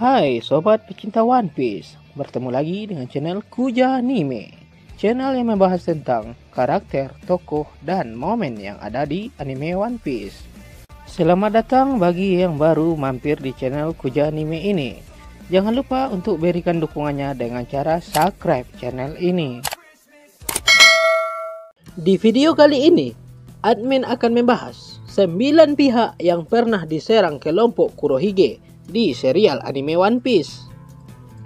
Hai sobat pecinta One Piece, bertemu lagi dengan channel Kuja Anime, channel yang membahas tentang karakter, tokoh, dan momen yang ada di anime One Piece. Selamat datang bagi yang baru mampir di channel Kuja Anime ini. Jangan lupa untuk berikan dukungannya dengan cara subscribe channel ini. Di video kali ini, admin akan membahas 9 pihak yang pernah diserang kelompok Kurohige di serial anime One Piece.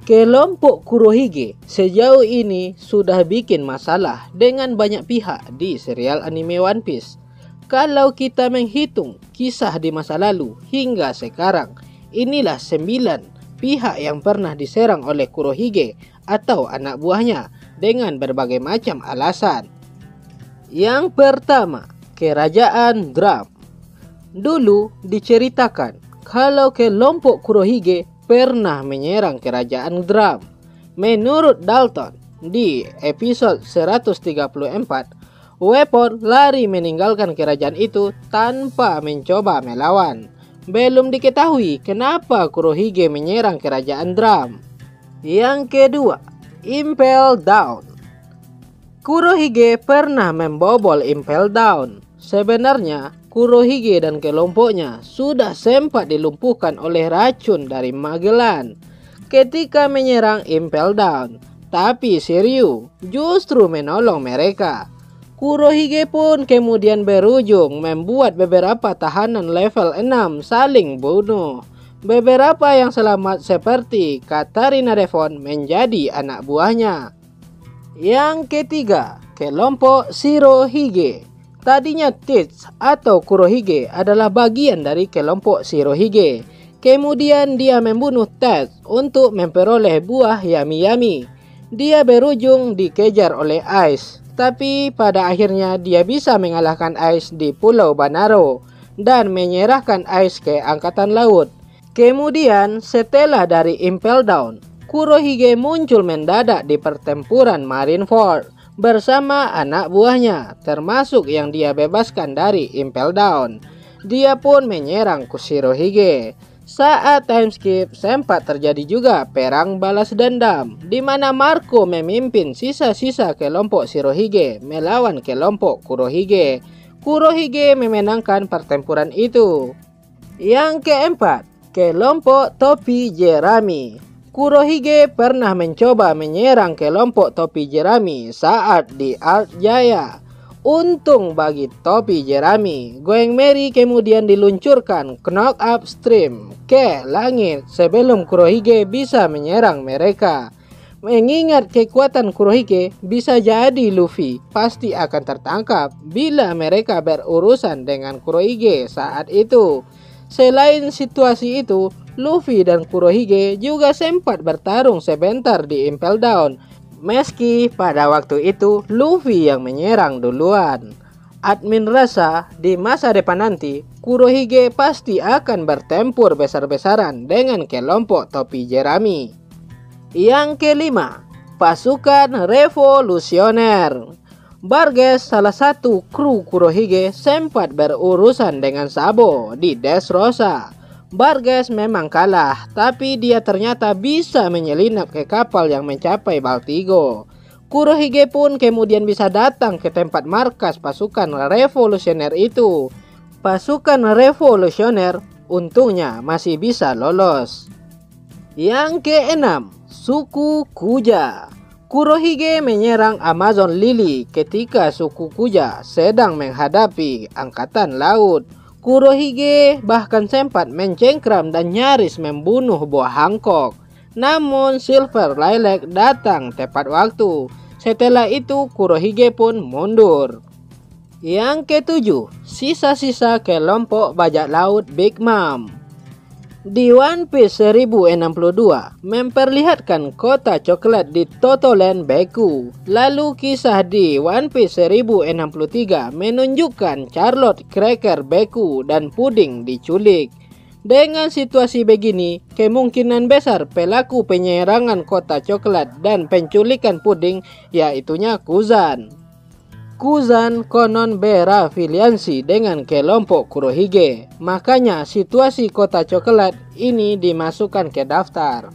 Kelompok Kurohige sejauh ini sudah bikin masalah dengan banyak pihak di serial anime One Piece. Kalau kita menghitung kisah di masa lalu hingga sekarang, inilah 9 pihak yang pernah diserang oleh Kurohige atau anak buahnya dengan berbagai macam alasan. Yang pertama, Kerajaan Drum. Dulu diceritakan kalau kelompok Kurohige pernah menyerang kerajaan Drum. Menurut Dalton, di episode 134, Weapon lari meninggalkan kerajaan itu tanpa mencoba melawan. Belum diketahui kenapa Kurohige menyerang kerajaan Drum. Yang kedua, Impel Down. Kurohige pernah membobol Impel Down. Sebenarnya, Kurohige dan kelompoknya sudah sempat dilumpuhkan oleh racun dari Magellan ketika menyerang Impel Down, tapi Shiryu justru menolong mereka. Kurohige pun kemudian berujung membuat beberapa tahanan level 6 saling bunuh. Beberapa yang selamat seperti Katarina Devon menjadi anak buahnya. Yang ketiga, kelompok Shirohige. Tadinya Teach atau Kurohige adalah bagian dari kelompok Shirohige. Kemudian dia membunuh Teach untuk memperoleh buah Yami-Yami. Dia berujung dikejar oleh Ice, tapi pada akhirnya dia bisa mengalahkan Ice di Pulau Banaro dan menyerahkan Ice ke Angkatan Laut. Kemudian setelah dari Impel Down, Kurohige muncul mendadak di pertempuran Marineford bersama anak buahnya, termasuk yang dia bebaskan dari Impel Down. Dia pun menyerang Shirohige. Saat time skip, sempat terjadi juga perang balas dendam, di mana Marco memimpin sisa-sisa kelompok Shirohige melawan kelompok Kurohige. Kurohige memenangkan pertempuran itu. Yang keempat, kelompok Topi Jerami. Kurohige pernah mencoba menyerang kelompok Topi Jerami saat di Alt Jaya. Untung bagi Topi Jerami, Going Merry kemudian diluncurkan Knock Up Stream ke langit sebelum Kurohige bisa menyerang mereka. Mengingat kekuatan Kurohige, bisa jadi Luffy pasti akan tertangkap bila mereka berurusan dengan Kurohige saat itu. Selain situasi itu, Luffy dan Kurohige juga sempat bertarung sebentar di Impel Down. Meski pada waktu itu Luffy yang menyerang duluan. Admin rasa di masa depan nanti Kurohige pasti akan bertempur besar-besaran dengan kelompok Topi Jerami. Yang kelima, pasukan revolusioner. Barges, salah satu kru Kurohige, sempat berurusan dengan Sabo di Dressrosa. Barges memang kalah, tapi dia ternyata bisa menyelinap ke kapal yang mencapai Baltigo. Kurohige pun kemudian bisa datang ke tempat markas pasukan revolusioner itu. Pasukan revolusioner untungnya masih bisa lolos. Yang keenam, suku Kuja. Kurohige menyerang Amazon Lily ketika suku Kuja sedang menghadapi angkatan laut. Kurohige bahkan sempat mencengkram dan nyaris membunuh buah Hancock. Namun Silver Lilac datang tepat waktu. Setelah itu Kurohige pun mundur. Yang ketujuh, sisa-sisa kelompok bajak laut Big Mom. Di One Piece 1062 memperlihatkan kota coklat di Totoland Beku. Lalu kisah di One Piece 1063 menunjukkan Charlotte Cracker Beku dan Puding diculik. Dengan situasi begini, kemungkinan besar pelaku penyerangan kota coklat dan penculikan Puding yaitunya Kuzan. Kuzan konon berafiliansi dengan kelompok Kurohige. Makanya situasi kota coklat ini dimasukkan ke daftar.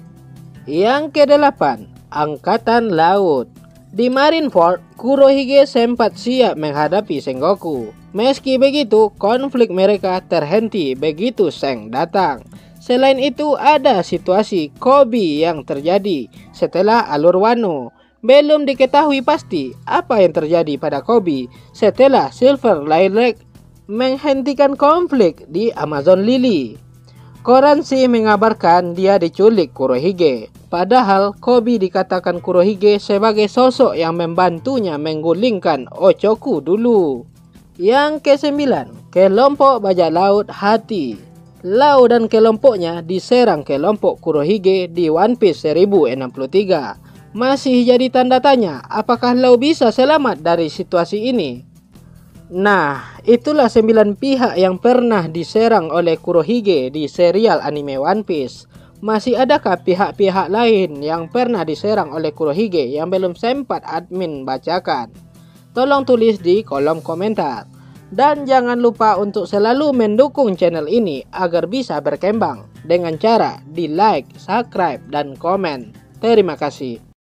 Yang ke-8, Angkatan Laut. Di Marineford, Kurohige sempat siap menghadapi Sengoku. Meski begitu, konflik mereka terhenti begitu Seng datang. Selain itu, ada situasi Koby yang terjadi setelah alur Wano. Belum diketahui pasti apa yang terjadi pada Koby setelah Silver Lilac menghentikan konflik di Amazon Lily. Koran sih mengabarkan dia diculik Kurohige. Padahal Koby dikatakan Kurohige sebagai sosok yang membantunya menggulingkan Ochoku dulu. Yang ke-9, kelompok bajak laut Hati. Lau dan kelompoknya diserang kelompok Kurohige di One Piece 1063. Masih jadi tanda tanya, apakah Lau bisa selamat dari situasi ini? Nah, itulah 9 pihak yang pernah diserang oleh Kurohige di serial anime One Piece. Masih adakah pihak-pihak lain yang pernah diserang oleh Kurohige yang belum sempat admin bacakan? Tolong tulis di kolom komentar. Dan jangan lupa untuk selalu mendukung channel ini agar bisa berkembang dengan cara di like, subscribe, dan komen. Terima kasih.